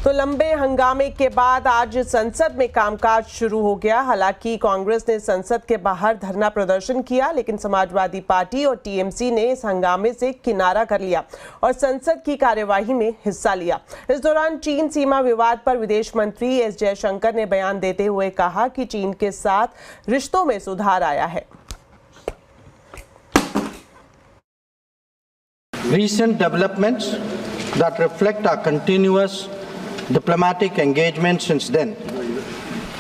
तो लंबे हंगामे के बाद आज संसद में कामकाज शुरू हो गया। हालांकि कांग्रेस ने संसद के बाहर धरना प्रदर्शन किया, लेकिन समाजवादी पार्टी और टीएमसी ने इस हंगामे से किनारा कर लिया और संसद की कार्यवाही में हिस्सा लिया। इस दौरान चीन सीमा विवाद पर विदेश मंत्री एस जयशंकर ने बयान देते हुए कहा कि चीन के साथ रिश्तों में सुधार आया है। Recent developments that reflect our continuous diplomatic engagement since then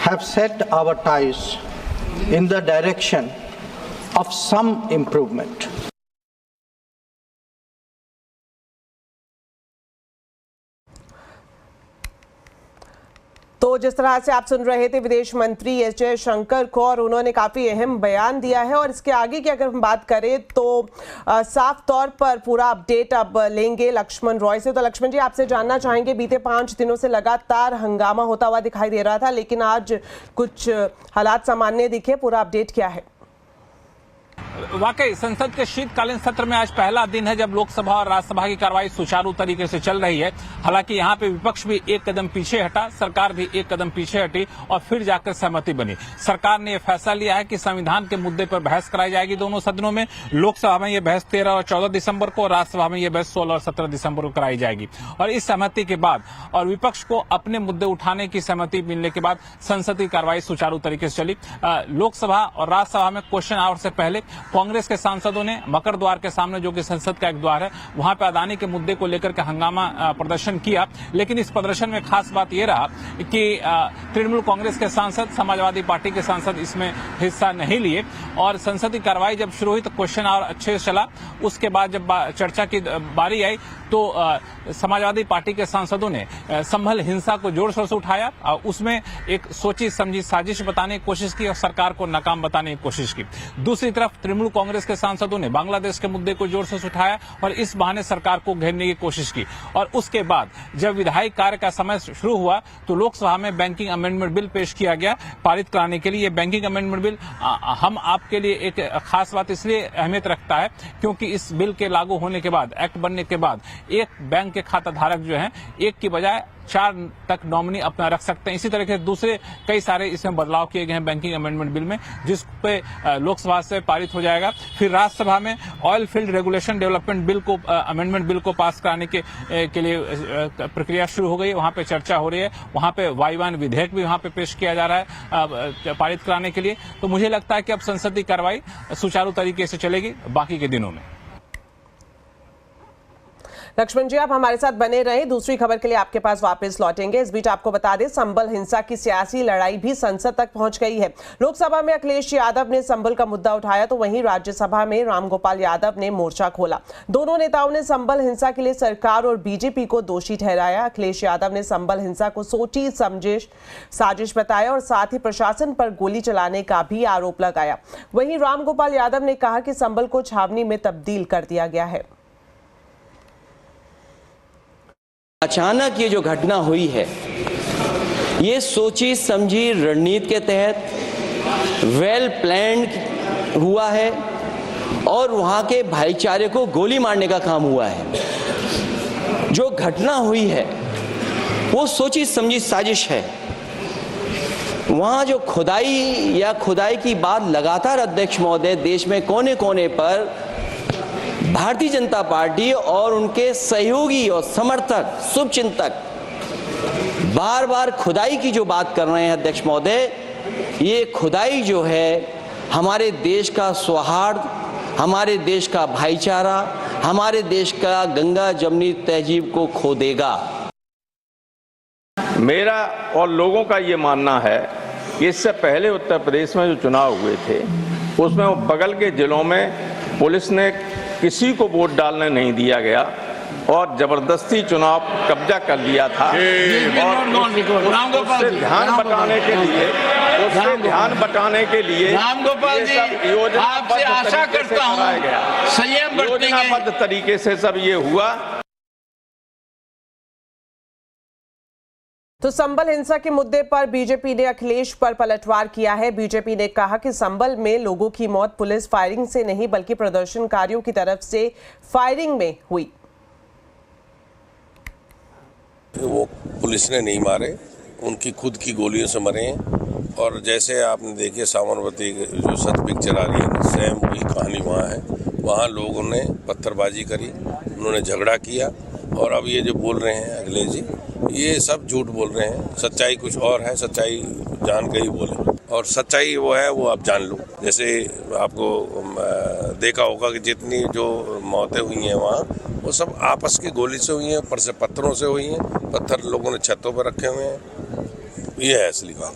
have set our ties in the direction of some improvement. तो जिस तरह से आप सुन रहे थे विदेश मंत्री एस जयशंकर को, और उन्होंने काफ़ी अहम बयान दिया है। और इसके आगे की अगर हम बात करें तो साफ तौर पर पूरा अपडेट अब लेंगे लक्ष्मण रॉय से। तो लक्ष्मण जी, आपसे जानना चाहेंगे, बीते 5 दिनों से लगातार हंगामा होता हुआ दिखाई दे रहा था, लेकिन आज कुछ हालात सामान्य दिखे, पूरा अपडेट क्या है? वाकई संसद के शीतकालीन सत्र में आज पहला दिन है जब लोकसभा और राज्यसभा की कार्रवाई सुचारू तरीके से चल रही है। हालांकि यहां पे विपक्ष भी एक कदम पीछे हटा, सरकार भी एक कदम पीछे हटी और फिर जाकर सहमति बनी। सरकार ने यह फैसला लिया है कि संविधान के मुद्दे पर बहस कराई जाएगी दोनों सदनों में। लोकसभा में यह बहस 13 और 14 दिसंबर को, राज्यसभा में यह बहस 16 और 17 दिसंबर को कराई जाएगी। और इस सहमति के बाद और विपक्ष को अपने मुद्दे उठाने की सहमति मिलने के बाद संसद की कार्रवाई सुचारू तरीके से चली। लोकसभा और राज्यसभा में क्वेश्चन आवर से पहले कांग्रेस के सांसदों ने मकर द्वार के सामने, जो कि संसद का एक द्वार है, वहां पे अदानी के मुद्दे को लेकर के हंगामा प्रदर्शन किया। लेकिन इस प्रदर्शन में खास बात यह रहा कि तृणमूल कांग्रेस के सांसद, समाजवादी पार्टी के सांसद इसमें हिस्सा नहीं लिए। और संसद की कार्रवाई जब शुरू हुई तो क्वेश्चन आवर अच्छे से चला। उसके बाद जब चर्चा की बारी आई तो समाजवादी पार्टी के सांसदों ने संभल हिंसा को जोर शोर से उठाया। उसमें एक सोची समझी साजिश बताने की कोशिश की और सरकार को नाकाम बताने की कोशिश की। दूसरी तरफ तृणमूल कांग्रेस के सांसदों ने बांग्लादेश के मुद्दे को जोर से उठाया और इस बहाने सरकार को घेरने की कोशिश की। और उसके बाद जब विधायी कार्य का समय शुरू हुआ तो लोकसभा में बैंकिंग अमेंडमेंट बिल पेश किया गया पारित कराने के लिए। ये बैंकिंग अमेंडमेंट बिल हम आपके लिए एक खास बात इसलिए अहमियत रखता है क्योंकि इस बिल के लागू होने के बाद, एक्ट बनने के बाद, एक बैंक के खाता धारक जो है एक की बजाय 4 तक नॉमिनी अपना रख सकते हैं। इसी तरह के दूसरे कई सारे इसमें बदलाव किए गए हैं बैंकिंग अमेंडमेंट बिल में, जिस पे लोकसभा से पारित हो जाएगा। फिर राज्यसभा में oil field regulation development bill को, अमेंडमेंट बिल को पास कराने के लिए प्रक्रिया शुरू हो गई। वहां पे चर्चा हो रही है, वहां पे वायुयान विधेयक भी वहां पे पेश किया जा रहा है पारित कराने के लिए। तो मुझे लगता है कि अब संसद की कार्रवाई सुचारू तरीके से चलेगी बाकी के दिनों में। लक्ष्मण जी, आप हमारे साथ बने रहें, दूसरी खबर के लिए आपके पास वापस लौटेंगे। इस बीच आपको बता दें, संभल हिंसा की सियासी लड़ाई भी संसद तक पहुंच गई है। लोकसभा में अखिलेश यादव ने संभल का मुद्दा उठाया तो वहीं राज्यसभा में रामगोपाल यादव ने मोर्चा खोला। दोनों नेताओं ने संभल हिंसा के लिए सरकार और बीजेपी को दोषी ठहराया। अखिलेश यादव ने संभल हिंसा को सोची समझी साजिश बताया और साथ ही प्रशासन पर गोली चलाने का भी आरोप लगाया। वहीं रामगोपाल यादव ने कहा कि संभल को छावनी में तब्दील कर दिया गया है। अचानक ये जो घटना हुई है, ये सोची समझी रणनीति के तहत वेल प्लान्ड हुआ है और वहां के भाईचारे को गोली मारने का काम हुआ है। जो घटना हुई है वो सोची समझी साजिश है। वहां जो खुदाई की बात लगातार अध्यक्ष महोदय देश में कोने कोने पर भारतीय जनता पार्टी और उनके सहयोगी और समर्थक, शुभचिंतक बार बार खुदाई की जो बात कर रहे हैं अध्यक्ष महोदय, ये खुदाई जो है हमारे देश का सौहार्द, हमारे देश का भाईचारा, हमारे देश का गंगा जमनी तहजीब को खो देगा। मेरा और लोगों का ये मानना है कि इससे पहले उत्तर प्रदेश में जो चुनाव हुए थे उसमें वो बगल के जिलों में पुलिस ने किसी को वोट डालने नहीं दिया गया और जबरदस्ती चुनाव कब्जा कर लिया था। उससे ध्यान बटाने के लिए रामगोपाल जी, आपसे आशा करता हूं संयम योजनाबद्ध तरीके से सब ये हुआ। तो संभल हिंसा के मुद्दे पर बीजेपी ने अखिलेश पर पलटवार किया है। बीजेपी ने कहा कि संभल में लोगों की मौत पुलिस फायरिंग से नहीं बल्कि प्रदर्शनकारियों की तरफ से फायरिंग में हुई। वो पुलिस ने नहीं मारे, उनकी खुद की गोलियों से मरे हैं। और जैसे आपने देखिए साबरमती जो सच पिक्चर आ रही है, सेम वही कहानी वहाँ है। वहाँ लोगों ने पत्थरबाजी करी, उन्होंने झगड़ा किया, और अब ये जो बोल रहे हैं अखिलेश जी, ये सब झूठ बोल रहे हैं। सच्चाई कुछ और है, सच्चाई जान के ही बोले, और सच्चाई वो है वो आप जान लो। जैसे आपको देखा होगा कि जितनी जो मौतें हुई हैं वहाँ, वो सब आपस की गोली से हुई हैं, ऊपर से पत्थरों से हुई हैं। पत्थर लोगों ने छतों पर रखे हुए हैं। ये है असली बात।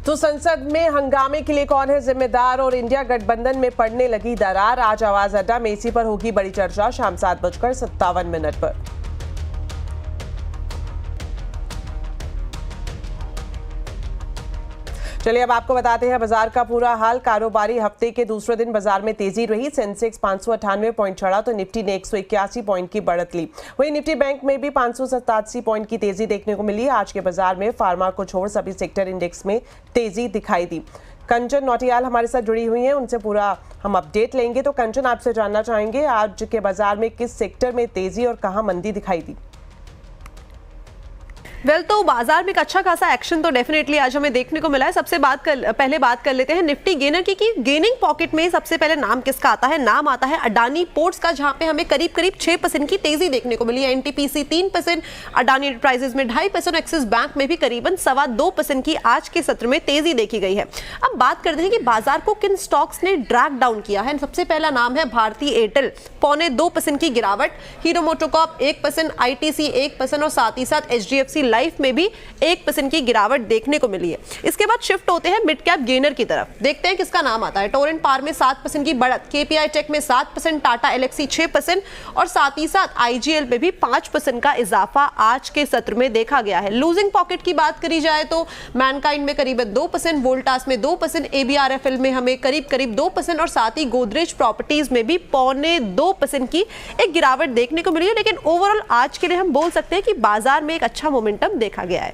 तो संसद में हंगामे के लिए कौन है जिम्मेदार और इंडिया गठबंधन में पड़ने लगी दरार। आज आवाज अड्डा में इसी पर होगी बड़ी चर्चा शाम 7:57 पर। चलिए अब आपको बताते हैं बाजार का पूरा हाल। कारोबारी हफ्ते के दूसरे दिन बाजार में तेजी रही। सेंसेक्स 598 पॉइंट चढ़ा तो निफ्टी ने 181 पॉइंट की बढ़त ली। वहीं निफ्टी बैंक में भी 587 पॉइंट की तेजी देखने को मिली। आज के बाजार में फार्मा को छोड़ सभी सेक्टर इंडेक्स में तेजी दिखाई दी। कंचन नौटियाल हमारे साथ जुड़ी हुई हैं, उनसे पूरा हम अपडेट लेंगे। तो कंचन, आपसे जानना चाहेंगे आज के बाजार में किस सेक्टर में तेजी और कहां मंदी दिखाई दी? तो बाजार में एक अच्छा खासा एक्शन तो डेफिनेटली आज हमें देखने को मिला है। पहले बात कर लेते हैं निफ्टी गेनर की कि गेनिंग पॉकेट में सबसे पहले नाम किसका आता है? नाम आता है अडानी पोर्ट्स का, जहां पे हमें करीब 6% की तेजी देखने को मिली है। एनटीपीसी 3%, अडानी एंटरप्राइजेज में 2.5%, एक्सिस बैंक में भी करीबन 2.25% की आज के सत्र में तेजी देखी गई है। अब बात करते हैं कि बाजार को किन स्टॉक्स ने ड्रैग डाउन किया है। सबसे पहला नाम है भारती एयरटेल, 0.25% की गिरावट। हीरो मोटोकॉर्प 1%, आईटीसी 1% और साथ ही साथ एचडीएफसी लाइफ में भी 1% की गिरावट देखने को मिली है। इसके बाद शिफ्ट होते हैं मिड कैप गेनर की तरफ। देखते हैं किसका नाम आता है। टोरेंट पावर में 7% की बढ़त, केपीआई टेक में 7%, टाटा एलेक्सी 6% और साथ ही साथ आईजीएल में भी 5% का इजाफा आज के सत्र में देखा गया है। लूजिंग पॉकेट की बात करी जाए तो मैनकाइंड में करीबन 2%, वोल्टास में 2%, एबीआरएफएल में हमें करीब 2% और साथ ही गोदरेज प्रॉपर्टीज में भी 0.25% की एक गिरावट देखने को मिली है। लेकिन ओवरऑल आज के लिए हम बोल सकते हैं कि बाजार में एक अच्छा मोमेंटम देखा गया है।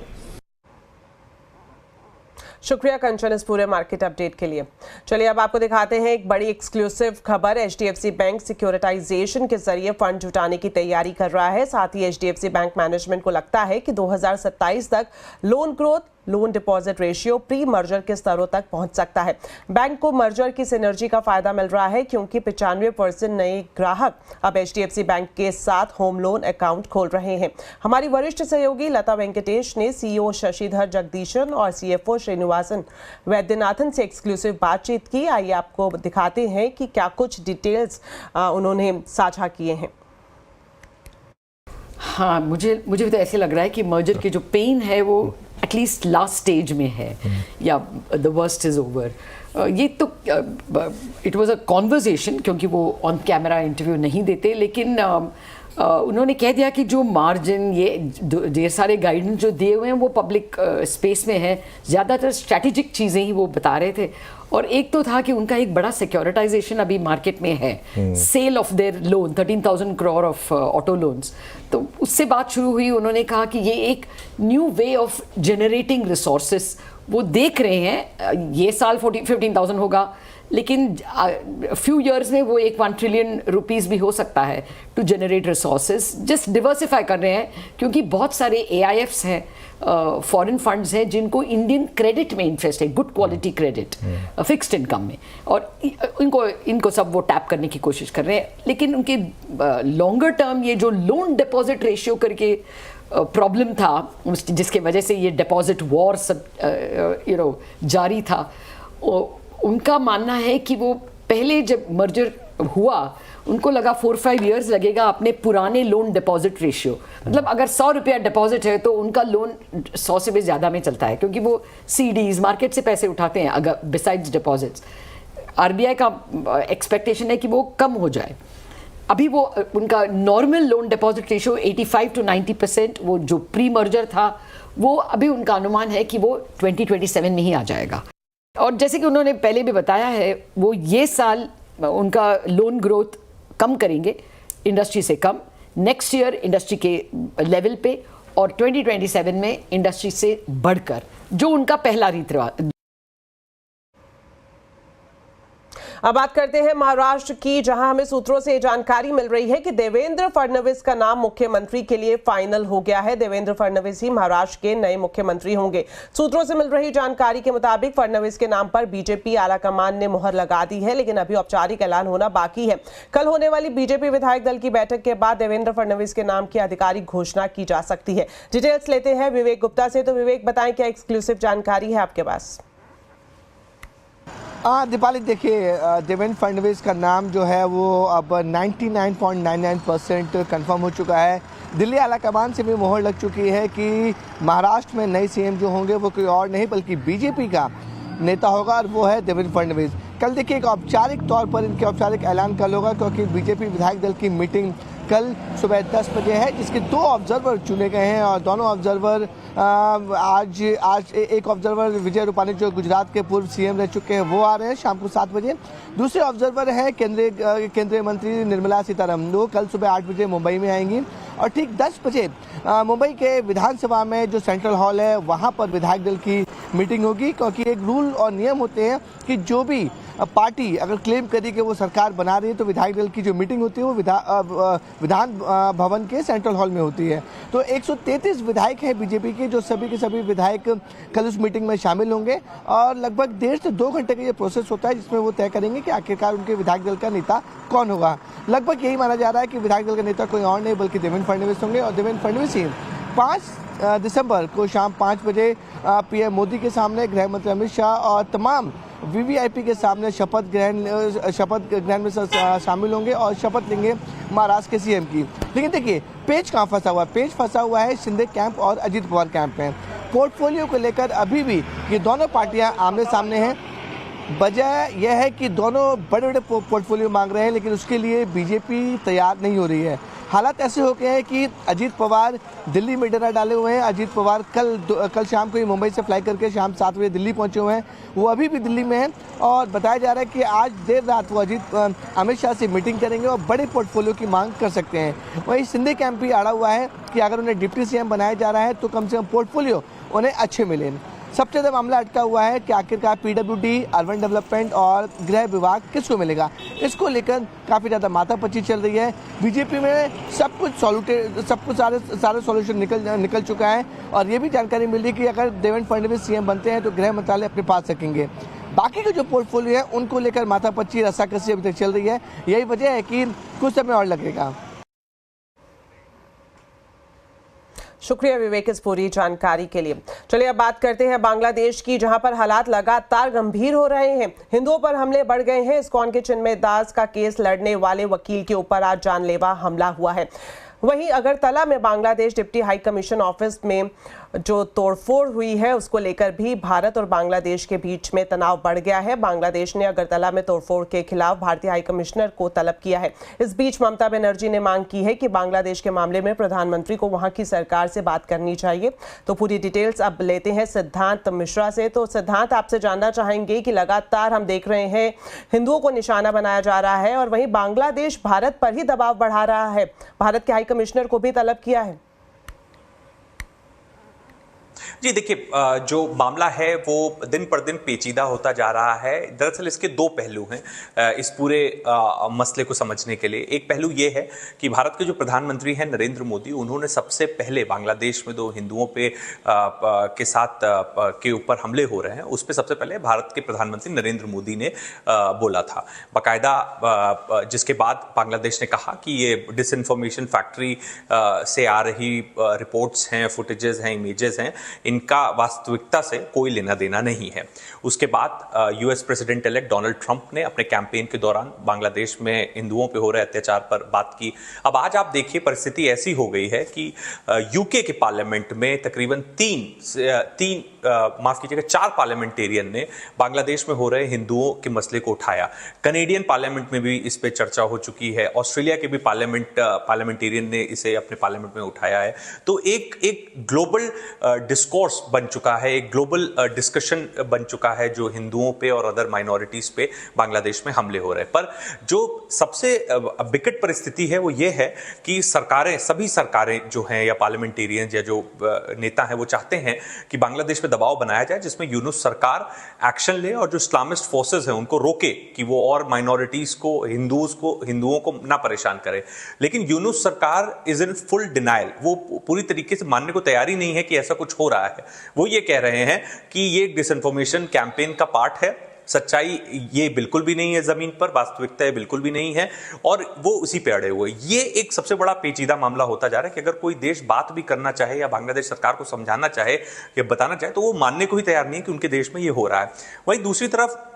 शुक्रिया कंचन इस पूरे मार्केट अपडेट के लिए। चलिए अब आपको दिखाते हैं एक बड़ी एक्सक्लूसिव खबर। एचडीएफसी बैंक सिक्योरिटाइजेशन के जरिए फंड जुटाने की तैयारी कर रहा है। साथ ही एचडीएफसी बैंक मैनेजमेंट को लगता है कि 2027 तक loan growth, loan deposit ratio pre merger के स्तरों तक पहुंच सकता है। बैंक को मर्जर की सिनर्जी का फायदा मिल रहा है क्योंकि 95% नए ग्राहक अब एचडीएफसी बैंक के साथ होम लोन अकाउंट खोल रहे हैं। हमारी वरिष्ठ सहयोगी लता वेंकटेश ने सीईओ शशिधर जगदीशन और सीएफओ श्रीनिवासन वैद्यनाथन से एक्सक्लूसिव बातचीत की। आइए आपको दिखाते हैं कि क्या कुछ डिटेल्स उन्होंने साझा किए हैं। हाँ, मुझे भी तो ऐसे लग रहा है कि मर्जर के जो पेन है वो एटलीस्ट लास्ट स्टेज में है, या द वर्स्ट इज ओवर। ये तो इट वाज अ कॉन्वर्सेशन, क्योंकि वो ऑन कैमरा इंटरव्यू नहीं देते, लेकिन उन्होंने कह दिया कि जो मार्जिन, ये ढेर सारे गाइडेंस जो दिए हुए हैं वो पब्लिक स्पेस में है। ज़्यादातर स्ट्रैटेजिक चीज़ें ही वो बता रहे थे। और एक तो था कि उनका एक बड़ा सिक्योरिटाइजेशन अभी मार्केट में है, sale of their loan 13,000 crore of auto loans. तो उससे बात शुरू हुई। उन्होंने कहा कि ये एक new way of generating resources वो देख रहे हैं। ये साल 15,000 होगा, लेकिन फ्यू इयर्स में वो 1 ट्रिलियन रुपीस भी हो सकता है to generate resources. Just diversify कर रहे हैं, क्योंकि बहुत सारे AIFs हैं, फॉरेन फंड्स हैं जिनको इंडियन क्रेडिट में इंटरेस्ट है, good quality credit, fixed income में, और इनको सब वो टैप करने की कोशिश कर रहे हैं। लेकिन उनके लॉन्गर टर्म ये जो लोन डिपॉजिट रेशियो करके प्रॉब्लम था, जिसके वजह से ये डिपॉजिट वॉर सब जारी था, उनका मानना है कि वो पहले जब मर्जर हुआ उनको लगा 4-5 इयर्स लगेगा अपने पुराने लोन डिपॉजिट रेशियो, मतलब अगर 100 रुपया डिपॉजिट है तो उनका लोन 100 से भी ज़्यादा में चलता है, क्योंकि वो CDs मार्केट से पैसे उठाते हैं अगर बिसाइड्स डिपॉजिट्स। RBI का एक्सपेक्टेशन है कि वो कम हो जाए। अभी वो उनका normal loan deposit ratio 85 to 90%, वो जो प्री मर्जर था, वो अभी उनका अनुमान है कि वो 2027 में ही आ जाएगा। और जैसे कि उन्होंने पहले भी बताया है, वो ये साल उनका लोन ग्रोथ कम करेंगे, इंडस्ट्री से कम, नेक्स्ट ईयर इंडस्ट्री के लेवल पे, और 2027 में इंडस्ट्री से बढ़कर, जो उनका पहला रीत रिवाज। अब बात करते हैं महाराष्ट्र की, जहां हमें सूत्रों से जानकारी मिल रही है कि देवेंद्र फडणवीस का नाम मुख्यमंत्री के लिए फाइनल हो गया है। देवेंद्र फडणवीस ही महाराष्ट्र के नए मुख्यमंत्री होंगे। सूत्रों से मिल रही जानकारी के मुताबिक फडणवीस के नाम पर बीजेपी आलाकमान ने मुहर लगा दी है, लेकिन अभी औपचारिक ऐलान होना बाकी है। कल होने वाली बीजेपी विधायक दल की बैठक के बाद देवेंद्र फडणवीस के नाम की आधिकारिक घोषणा की जा सकती है। डिटेल्स लेते हैं विवेक गुप्ता से। तो विवेक, बताएं क्या एक्सक्लूसिव जानकारी है आपके पास? दीपाली, देखिए, देवेंद्र फडणवीस का नाम जो है वो अब 99.99% कंफर्म हो चुका है। दिल्ली आलाकमान से भी मोहर लग चुकी है कि महाराष्ट्र में नए सीएम जो होंगे वो कोई और नहीं बल्कि बीजेपी का नेता होगा, और वो है देवेंद्र फडणवीस। कल देखिए एक औपचारिक तौर पर इनके औपचारिक ऐलान कल होगा, क्योंकि बीजेपी विधायक दल की मीटिंग कल सुबह 10 बजे है, जिसके 2 ऑब्जर्वर चुने गए हैं। और दोनों ऑब्जर्वर आज एक ऑब्जर्वर विजय रूपानी जो गुजरात के पूर्व सीएम रह चुके हैं वो आ रहे हैं शाम को 7 बजे। दूसरे ऑब्जर्वर है केंद्रीय मंत्री निर्मला सीतारमण, वो कल सुबह 8 बजे मुंबई में आएंगी। और ठीक 10 बजे मुंबई के विधानसभा में जो सेंट्रल हॉल है वहाँ पर विधायक दल की मीटिंग होगी, क्योंकि एक रूल और नियम होते हैं कि जो भी पार्टी अगर क्लेम करी कि वो सरकार बना रही है तो विधायक दल की जो मीटिंग होती है वो विधान भवन के सेंट्रल हॉल में होती है। तो 133 विधायक हैं बीजेपी के, जो सभी के सभी विधायक कल उस मीटिंग में शामिल होंगे। और लगभग 1.5 से 2 घंटे का ये प्रोसेस होता है, जिसमें वो तय करेंगे कि आखिरकार उनके विधायक दल का नेता कौन होगा। लगभग यही माना जा रहा है कि विधायक दल का नेता कोई और नहीं बल्कि देवेंद्र फडणवीस होंगे। और देवेंद्र फडणवीस ही 5 दिसंबर को शाम 5 बजे पीएम मोदी के सामने, गृह मंत्री अमित शाह और तमाम वीवीआईपी के सामने शपथ ग्रहण में शामिल होंगे और शपथ लेंगे महाराष्ट्र के सीएम की। लेकिन देखिए पेच कहाँ फंसा हुआ है? पेच फंसा हुआ है शिंदे कैंप और अजीत पवार कैंप में। पोर्टफोलियो को लेकर अभी भी ये दोनों पार्टियां आमने सामने हैं। वजह यह है कि दोनों बड़े बड़े पोर्टफोलियो मांग रहे हैं, लेकिन उसके लिए बीजेपी तैयार नहीं हो रही है। हालात ऐसे हो गए हैं कि अजीत पवार दिल्ली में डेरा डाले हुए हैं। अजीत पवार कल शाम को ही मुंबई से फ्लाई करके शाम 7 बजे दिल्ली पहुंचे हुए हैं। वो अभी भी दिल्ली में हैं और बताया जा रहा है कि आज देर रात वो अमित शाह से मीटिंग करेंगे और बड़े पोर्टफोलियो की मांग कर सकते हैं। वहीं शिंदे कैंप भी अड़ा हुआ है कि अगर उन्हें डिप्टी सीएम बनाया जा रहा है तो कम से कम पोर्टफोलियो उन्हें अच्छे मिले। सबसे ज़्यादा मामला अटका हुआ है कि आखिरकार पीडब्ल्यूडी, अर्बन डेवलपमेंट और गृह विभाग किसको मिलेगा। इसको लेकर काफ़ी ज़्यादा माथापच्ची चल रही है। बीजेपी में सब कुछ सारे सॉल्यूशन निकल चुका है। और ये भी जानकारी मिली कि अगर देवेंद्र फडणवीस सीएम बनते हैं तो गृह मंत्रालय अपने पास रखेंगे। बाकी के जो पोर्टफोलियो है उनको लेकर माथापच्ची, रस्साकसी अभी तक चल रही है। यही वजह है कि कुछ समय और लगेगा। शुक्रिया विवेक इस पूरी जानकारी के लिए। चलिए अब बात करते हैं बांग्लादेश की, जहां पर हालात लगातार गंभीर हो रहे हैं। हिंदुओं पर हमले बढ़ गए हैं। इस्कॉन के चिन्मय दास का केस लड़ने वाले वकील के ऊपर आज जानलेवा हमला हुआ है। वहीं अगरतला में Bangladesh deputy high commission office में जो तोड़फोड़ हुई है उसको लेकर भी भारत और बांग्लादेश के बीच में तनाव बढ़ गया है। बांग्लादेश ने अगरतला में तोड़फोड़ के खिलाफ भारतीय हाई कमिश्नर को तलब किया है। इस बीच ममता बनर्जी ने मांग की है कि बांग्लादेश के मामले में प्रधानमंत्री को वहां की सरकार से बात करनी चाहिए। तो पूरी डिटेल्स अब लेते हैं सिद्धांत मिश्रा से। तो सिद्धांत, आपसे जानना चाहेंगे कि लगातार हम देख रहे हैं हिंदुओं को निशाना बनाया जा रहा है और वहीं बांग्लादेश भारत पर ही दबाव बढ़ा रहा है। भारत के हाई कमिश्नर को भी तलब किया है। जी देखिए, जो मामला है वो दिन पर दिन पेचीदा होता जा रहा है। दरअसल इसके 2 पहलू हैं इस पूरे मसले को समझने के लिए। एक पहलू ये है कि भारत के जो प्रधानमंत्री हैं नरेंद्र मोदी, उन्होंने सबसे पहले बांग्लादेश में 2 हिंदुओं पे के साथ के ऊपर हमले हो रहे हैं, उस पर सबसे पहले भारत के प्रधानमंत्री नरेंद्र मोदी ने बोला था बाकायदा, जिसके बाद बांग्लादेश ने कहा कि ये डिसइंफॉर्मेशन फैक्ट्री से आ रही रिपोर्ट्स हैं, फुटेजेस हैं, इमेजेस हैं, इनका वास्तविकता से कोई लेना देना नहीं है। उसके बाद US president elect Donald Trump ने अपने कैंपेन के दौरान बांग्लादेश में हिंदुओं पे हो रहे अत्याचार पर बात की। अब आज आप देखिए परिस्थिति ऐसी हो गई है कि यूके के पार्लियामेंट में तकरीबन 4 पार्लियामेंटेरियन ने बांग्लादेश में हो रहे हिंदुओं के मसले को उठाया। कनेडियन पार्लियामेंट में भी इस पे चर्चा हो चुकी है। ऑस्ट्रेलिया के भी पार्लियामेंटेरियन ने इसे अपने पार्लियामेंट में उठाया है। तो एक ग्लोबल डिस्कोर्स डिस्कोर्स बन चुका है, एक ग्लोबल डिस्कशन बन चुका है जो हिंदुओं पे और अदर माइनॉरिटीज पे बांग्लादेश में हमले हो रहे हैं। पर जो सबसे विकट परिस्थिति है वो ये है कि सरकारें, सभी सरकारें जो हैं या पार्लियामेंटेरियंस या जो नेता हैं वो चाहते हैं कि बांग्लादेश में दबाव बनाया जाए जिसमें यूनुस सरकार एक्शन ले और जो इस्लामिस्ट फोर्सेस हैं उनको रोके कि वो और माइनॉरिटीज को, हिंदुओं को ना परेशान करे। लेकिन यूनुस सरकार इज इन फुल डिनायल, वो पूरी तरीके से मानने को तैयार ही नहीं है कि ऐसा कुछ हो रहा है। वो ये कह रहे हैं कि ये डिसइंफॉर्मेशन कैंपेन का पार्ट है, सच्चाई ये बिल्कुल भी नहीं है, जमीन पर वास्तविकता बिल्कुल भी नहीं है और वो उसी पे अड़े हुए। ये एक सबसे बड़ा पेचीदा मामला होता जा रहा है कि अगर कोई देश बात भी करना चाहे या बांग्लादेश सरकार को समझाना चाहे या बताना चाहे तो वो मानने को ही तैयार नहीं है कि उनके देश में ये हो रहा है। वहीं दूसरी तरफ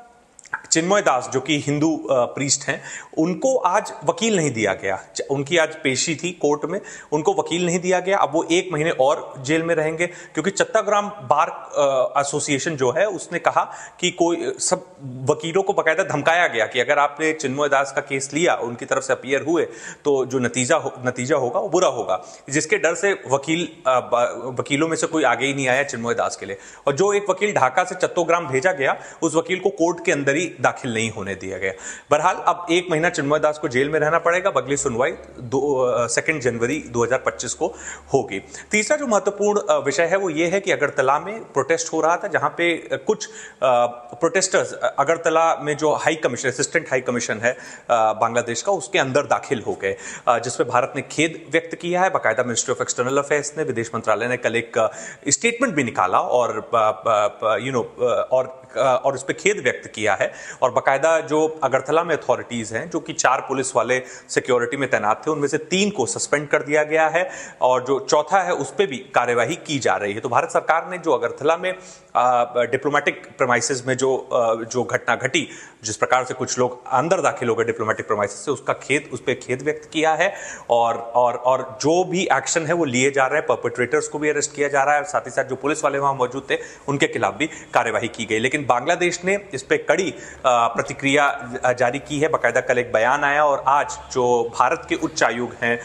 चिन्मय दास जो कि हिंदू प्रीस्ट हैं, उनको आज वकील नहीं दिया गया। उनकी आज पेशी थी कोर्ट में, उनको वकील नहीं दिया गया। अब वो 1 महीने और जेल में रहेंगे क्योंकि चट्टाग्राम बार एसोसिएशन जो है उसने कहा कि कोई सब वकीलों को बकायदा धमकाया गया कि अगर आपने चिन्मय दास का केस लिया, उनकी तरफ से अपीयर हुए तो जो नतीजा होगा वो बुरा होगा, जिसके डर से वकीलों में से कोई आगे ही नहीं आया चिन्मय दास के लिए। और जो एक वकील ढाका से चट्टोग्राम भेजा गया उस वकील को कोर्ट के अंदर ही दाखिल नहीं होने दिया गया। बहरहाल अब 1 महीना चिन्मय दास को जेल में रहना पड़ेगा। अगली सुनवाई 2 जनवरी 2025 को होगी। तीसरा जो महत्वपूर्ण विषय है वो ये है कि अगरतला में प्रोटेस्ट हो रहा था, जहां पे कुछ प्रोटेस्टर्स अगरतला में जो high commission, assistant high commission है बांग्लादेश का, उसके अंदर दाखिल हो गए, जिसपे भारत ने खेद व्यक्त किया है। बाकायदा मिनिस्ट्री ऑफ एक्सटर्नल अफेयर्स ने, विदेश मंत्रालय ने कल एक स्टेटमेंट भी निकाला और और इस पे खेद व्यक्त किया है। और बाकायदा जो अगरतला में अथॉरिटीज हैं, जो कि 4 पुलिस वाले सिक्योरिटी में तैनात थे, उनमें से 3 को सस्पेंड कर दिया गया है और जो चौथा है उस पर भी कार्यवाही की जा रही है। तो भारत सरकार ने जो अगरतला में डिप्लोमेटिक प्रेमाइसेस में जो घटना घटी, जिस प्रकार से कुछ लोग अंदर दाखिल हो गए डिप्लोमेटिक प्रेमाइसेस से, उस पर खेद व्यक्त किया है और जो भी एक्शन है वो लिए जा रहे हैं। परपेट्रेटर्स को भी अरेस्ट किया जा रहा है, साथ ही साथ जो पुलिस वाले वहां मौजूद थे उनके खिलाफ भी कार्यवाही की गई। लेकिन बांग्लादेश ने इस पे कड़ी प्रतिक्रिया जारी की है। बाकायदा कल एक बयान आया और आज जो भारत के उच्च आयोग हैं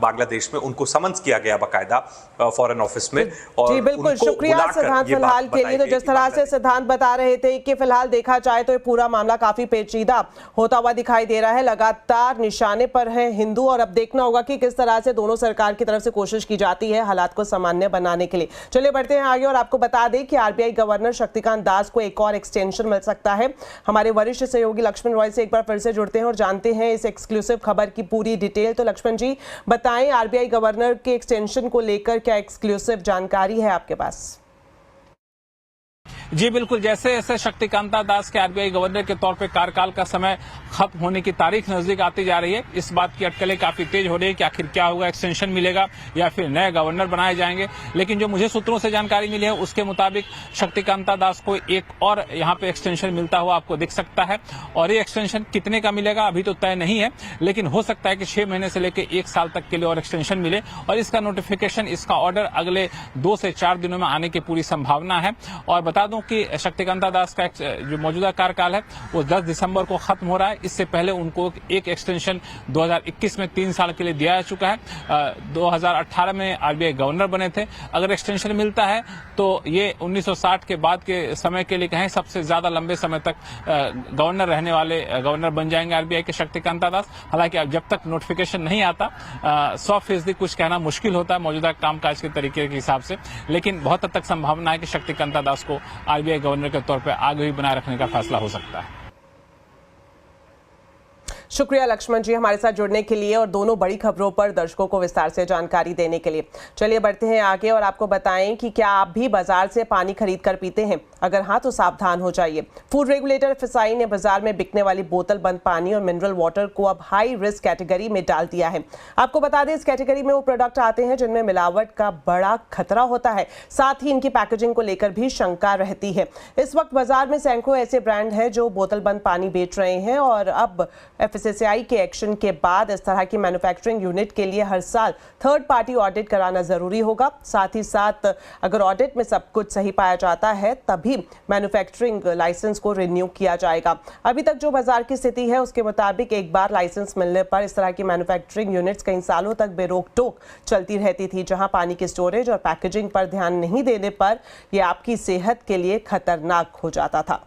बांग्लादेश में, उनको समन्स किया गया बाकायदा फॉरेन ऑफिस में। और जी बिल्कुल, शुक्रिया सिद्धांत फिलहाल के लिए। तो जिस तरह से सिद्धांत बता रहे थे कि फिलहाल देखा जाए तो ये पूरा मामला काफी पेचीदा होता हुआ दिखाई दे रहा है, लगातार निशाने पर है हिंदू, और अब देखना होगा कि किस तरह से दोनों सरकार की तरफ से कोशिश की जाती है हालात को सामान्य बनाने के लिए। चलिए बढ़ते हैं आगे और आपको बता दें कि आरबीआई गवर्नर शक्तिकांत दास को एक और एक्सटेंशन मिल सकता है। हमारे वरिष्ठ सहयोगी लक्ष्मण रॉय से एक बार फिर से जुड़ते हैं और जानते हैं इस एक्सक्लूसिव खबर की पूरी डिटेल। तो लक्ष्मण जी बताएं, आरबीआई गवर्नर के एक्सटेंशन को लेकर क्या एक्सक्लूसिव जानकारी है आपके पास? जी बिल्कुल, जैसे जैसे शक्तिकांता दास के आरबीआई गवर्नर के तौर पे कार्यकाल का समय खत्म होने की तारीख नजदीक आती जा रही है, इस बात की अटकलें काफी तेज हो रही है कि आखिर क्या होगा, एक्सटेंशन मिलेगा या फिर नए गवर्नर बनाए जाएंगे। लेकिन जो मुझे सूत्रों से जानकारी मिली है उसके मुताबिक शक्तिकांता दास को एक और यहाँ पे एक्सटेंशन मिलता हुआ आपको दिख सकता है। और ये एक्सटेंशन कितने का मिलेगा अभी तो तय नहीं है, लेकिन हो सकता है कि 6 महीने से लेकर 1 साल तक के लिए और एक्सटेंशन मिले। और इसका नोटिफिकेशन, इसका ऑर्डर अगले 2 से 4 दिनों में आने की पूरी संभावना है। और बता दूं कि शक्तिकांता दास का जो मौजूदा कार्यकाल है वो 10 दिसंबर को खत्म हो रहा है। इससे पहले उनको एक एक्सटेंशन 2021 में 3 साल के लिए दिया जा चुका है। 2018 में आरबीआई गवर्नर बने थे। अगर एक्सटेंशन मिलता है तो ये 1960 के बाद के समय के लिए कहें सबसे ज्यादा लंबे समय तक गवर्नर रहने वाले गवर्नर बन जाएंगे आरबीआई के शक्तिकांता दास। हालांकि अब जब तक नोटिफिकेशन नहीं आता 100% कुछ कहना मुश्किल होता है मौजूदा कामकाज के तरीके के हिसाब से, लेकिन बहुत हद तक संभावना है कि शक्तिकांता दास को आरबीआई गवर्नर के तौर पर आगे भी बनाए रखने का फैसला हो सकता है। शुक्रिया लक्ष्मण जी हमारे साथ जुड़ने के लिए और दोनों बड़ी खबरों पर दर्शकों को विस्तार से जानकारी देने के लिए। चलिए बढ़ते हैं आगे और आपको बताएं कि क्या आप भी बाजार से पानी खरीद कर पीते हैं? अगर हाँ तो सावधान हो जाइए। फूड रेगुलेटर एफएसआई ने बाजार में बिकने वाली बोतल बंद पानी और मिनरल वाटर को अब हाई रिस्क कैटेगरी में डाल दिया है। आपको बता दें इस कैटेगरी में वो प्रोडक्ट आते हैं जिनमें मिलावट का बड़ा खतरा होता है, साथ ही इनकी पैकेजिंग को लेकर भी शंका रहती है। इस वक्त बाजार में सैकड़ों ऐसे ब्रांड हैं जो बोतल बंद पानी बेच रहे हैं और अब एफएसएसएआई के एक्शन के बाद इस तरह की मैन्युफैक्चरिंग यूनिट के लिए हर साल थर्ड पार्टी ऑडिट कराना जरूरी होगा। साथ ही साथ अगर ऑडिट में सब कुछ सही पाया जाता है तभी मैन्युफैक्चरिंग लाइसेंस को रिन्यू किया जाएगा। अभी तक जो बाजार की स्थिति है उसके मुताबिक एक बार लाइसेंस मिलने पर इस तरह की मैन्युफैक्चरिंग यूनिट्स कई सालों तक बेरोक टोक चलती रहती थी, जहां पानी की स्टोरेज और पैकेजिंग पर ध्यान नहीं देने पर यह आपकी सेहत के लिए खतरनाक हो जाता था।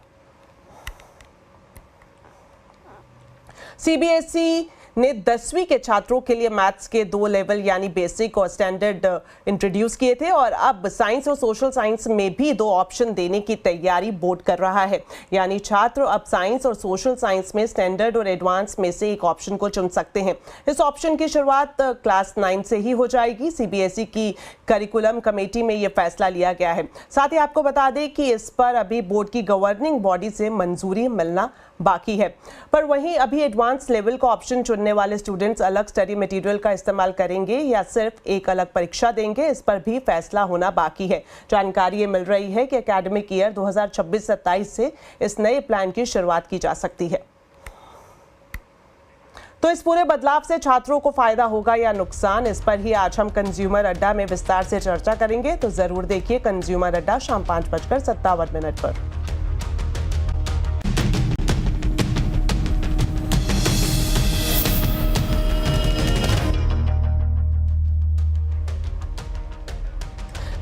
सीबीएसई ने 10वीं के छात्रों के लिए मैथ्स के 2 लेवल यानी बेसिक और स्टैंडर्ड इंट्रोड्यूस किए थे और अब साइंस और सोशल साइंस में भी 2 ऑप्शन देने की तैयारी बोर्ड कर रहा है। यानी छात्र अब साइंस और सोशल साइंस में स्टैंडर्ड और एडवांस में से एक ऑप्शन को चुन सकते हैं। इस ऑप्शन की शुरुआत क्लास 9 से ही हो जाएगी। सीबीएसई की करिकुलम कमेटी में यह फैसला लिया गया है। साथ ही आपको बता दें कि इस पर अभी बोर्ड की गवर्निंग बॉडी से मंजूरी मिलना बाकी है। पर वहीं अभी एडवांस लेवल का ऑप्शन चुनने वाले स्टूडेंट्स अलग स्टडी मटेरियल का इस्तेमाल करेंगे या सिर्फ एक अलग परीक्षा देंगे, इस पर भी फैसला होना बाकी है। जानकारी ये मिल रही है कि एकेडमिक ईयर 2026-27 से इस नए प्लान की शुरुआत की जा सकती है। तो इस पूरे बदलाव से छात्रों को फायदा होगा या नुकसान, इस पर ही आज हम कंज्यूमर अड्डा में विस्तार से चर्चा करेंगे। तो जरूर देखिए कंज्यूमर अड्डा शाम 5:57 पर।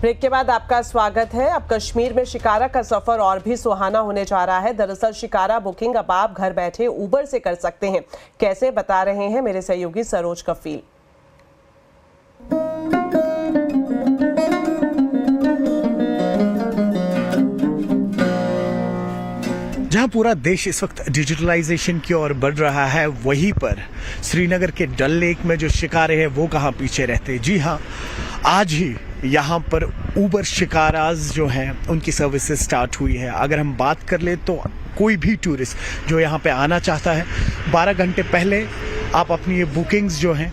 ब्रेक के बाद आपका स्वागत है। अब कश्मीर में शिकारा का सफर और भी सुहाना होने जा रहा है। दरअसल शिकारा बुकिंग अब आप घर बैठे उबर से कर सकते हैं। कैसे, बता रहे हैं मेरे सहयोगी सरोज कफील। जहां पूरा देश इस वक्त डिजिटलाइजेशन की ओर बढ़ रहा है, वहीं पर श्रीनगर के डल लेक में जो शिकारे हैं वो कहां पीछे रहते। जी हां, आज ही यहाँ पर उबर शिकाराज जो हैं उनकी सर्विसेज स्टार्ट हुई है। अगर हम बात कर ले तो कोई भी टूरिस्ट जो यहाँ पे आना चाहता है 12 घंटे पहले आप अपनी ये बुकिंग्स जो हैं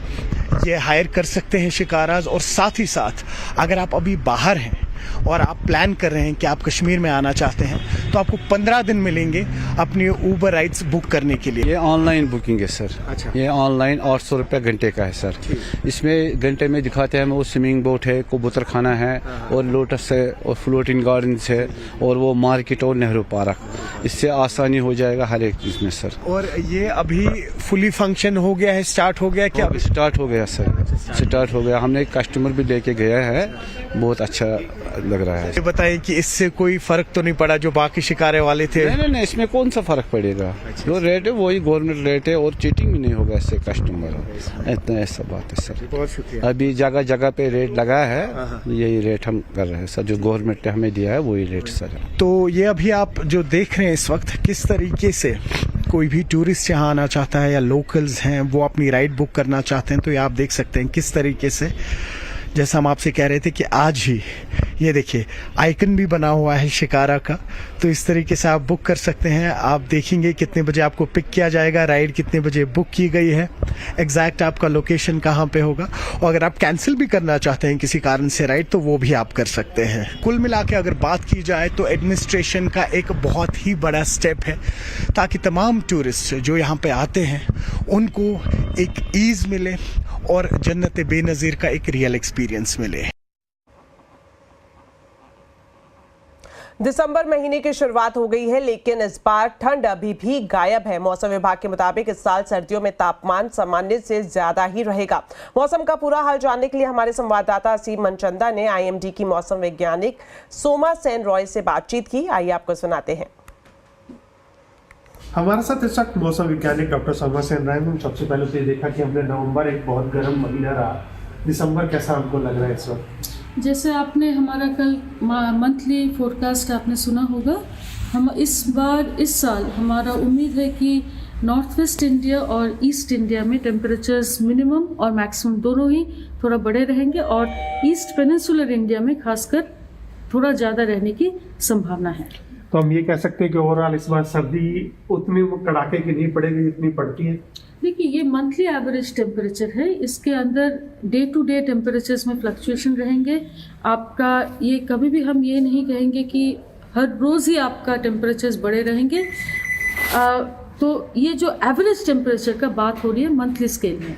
ये हायर कर सकते हैं शिकाराज। और साथ ही साथ अगर आप अभी बाहर हैं और आप प्लान कर रहे हैं कि आप कश्मीर में आना चाहते हैं तो आपको 15 दिन मिलेंगे अपनी उबर राइड्स बुक करने के लिए। ये ऑनलाइन बुकिंग है सर। अच्छा। ये ऑनलाइन 800 रुपये घंटे का है सर। इसमें घंटे में दिखाते हैं वो स्विमिंग बोट है, कबूतर खाना है और लोटस है और फ्लोटिंग गार्डन्स है और वो मार्केट और नेहरू पार्क। इससे आसानी हो जाएगा हर एक चीज़ में सर। और ये अभी फुली फंक्शन हो गया है, स्टार्ट हो गया क्या? अभी स्टार्ट हो गया सर, स्टार्ट हो गया। हमने कस्टमर भी लेके गया है, बहुत अच्छा लग रहा है। ये बताइए कि इससे कोई फर्क तो नहीं पड़ा जो बाकी शिकारे वाले थे? नहीं, इसमें कौन सा फर्क पड़ेगा। जो रेट है वही गवर्नमेंट रेट है और चीटिंग भी नहीं होगा इससे कस्टमर। इतना ऐसा बात है सर। बहुत शुक्रिया। अभी जगह जगह पे रेट लगा है, यही रेट हम कर रहे हैं सर। जो गवर्नमेंट ने हमें दिया है वही रेट सर। तो ये अभी आप जो देख रहे हैं इस वक्त, किस तरीके से कोई भी टूरिस्ट यहाँ आना चाहता है या लोकल्स हैं वो अपनी राइड बुक करना चाहते हैं तो ये आप देख सकते हैं किस तरीके से, जैसा हम आपसे कह रहे थे कि आज ही ये देखिए आइकन भी बना हुआ है शिकारा का। तो इस तरीके से आप बुक कर सकते हैं। आप देखेंगे कितने बजे आपको पिक किया जाएगा, राइड कितने बजे बुक की गई है, एग्जैक्ट आपका लोकेशन कहाँ पे होगा। और अगर आप कैंसिल भी करना चाहते हैं किसी कारण से राइड तो वो भी आप कर सकते हैं। कुल मिला के अगर बात की जाए तो एडमिनिस्ट्रेशन का एक बहुत ही बड़ा स्टेप है ताकि तमाम टूरिस्ट जो यहाँ पे आते हैं उनको एक ईज़ मिले और जन्नत बेनज़ीर का एक रियल एक्सपीरियंस मिले। दिसंबर महीने की शुरुआत हो गई है लेकिन इस बार ठंड अभी भी गायब है। मौसम विभाग के मुताबिक इस साल सर्दियों में तापमान सामान्य से ज्यादा ही रहेगा। मौसम का पूरा हाल जानने के लिए हमारे संवाददाता असीम मनचंदा ने आईएमडी की मौसम वैज्ञानिक सोमा सेन रॉय से बातचीत की। आइए आपको सुनाते हैं। हमारे साथ इस वक्त मौसम वैज्ञानिक डॉक्टर सोमा सेन रॉय। हम सबसे पहले तो ये देखा कि हमने नवंबर एक बहुत गर्म महीना रहा, दिसंबर कैसा हमको लग रहा है इस वक्त? जैसे आपने हमारा कल मंथली फोरकास्ट आपने सुना होगा, हम इस साल हमारा उम्मीद है कि नॉर्थ वेस्ट इंडिया और ईस्ट इंडिया में टेम्परेचर्स मिनिमम और मैक्सिमम दोनों ही थोड़ा बड़े रहेंगे और ईस्ट पेनिनसुलर इंडिया में खासकर थोड़ा ज़्यादा रहने की संभावना है। तो हम ये कह सकते हैं कि ओवरऑल इस बार सर्दी उतनी कड़ाके की नहीं पड़ेगी जितनी पड़ती है। देखिए, ये मंथली एवरेज टेम्परेचर है, इसके अंदर डे टू डे टेम्परेचर्स में फ्लक्चुएशन रहेंगे। आपका ये कभी भी हम ये नहीं कहेंगे कि हर रोज़ ही आपका टेम्परेचर्स बड़े रहेंगे। तो ये जो एवरेज टेम्परेचर का बात हो रही है मंथली स्केल में,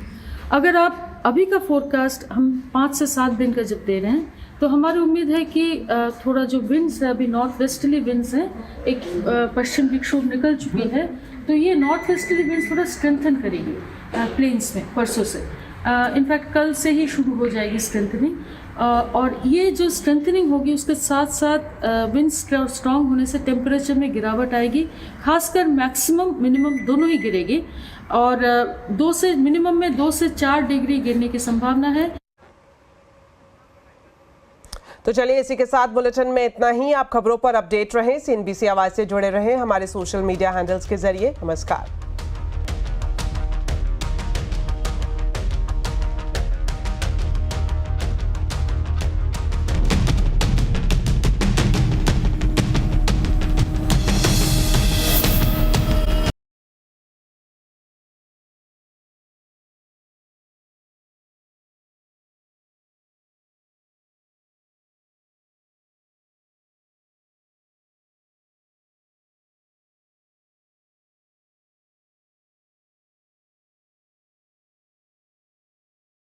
अगर आप अभी का फोरकास्ट हम 5 से 7 दिन का जब दे रहे हैं तो हमारी उम्मीद है कि थोड़ा जो विंड्स है, अभी नॉर्थ वेस्टर्ली विंड्स हैं, एक पश्चिम विक्षोभ निकल चुकी है, तो ये नॉर्थ वेस्टर्ली विंड्स थोड़ा स्ट्रेंथन करेगी प्लेन्स में परसों से। इनफैक्ट कल से ही शुरू हो जाएगी स्ट्रेंथनिंग, और ये जो स्ट्रेंथनिंग होगी उसके साथ साथ विंड स्ट्रांग होने से टेम्परेचर में गिरावट आएगी, खासकर मैक्सिमम मिनिमम दोनों ही गिरेगी, और मिनिमम में 2 से 4 डिग्री गिरने की संभावना है। तो चलिए इसी के साथ बुलेटिन में इतना ही। आप खबरों पर अपडेट रहें, CNBC आवाज से जुड़े रहें हमारे सोशल मीडिया हैंडल्स के जरिए। नमस्कार।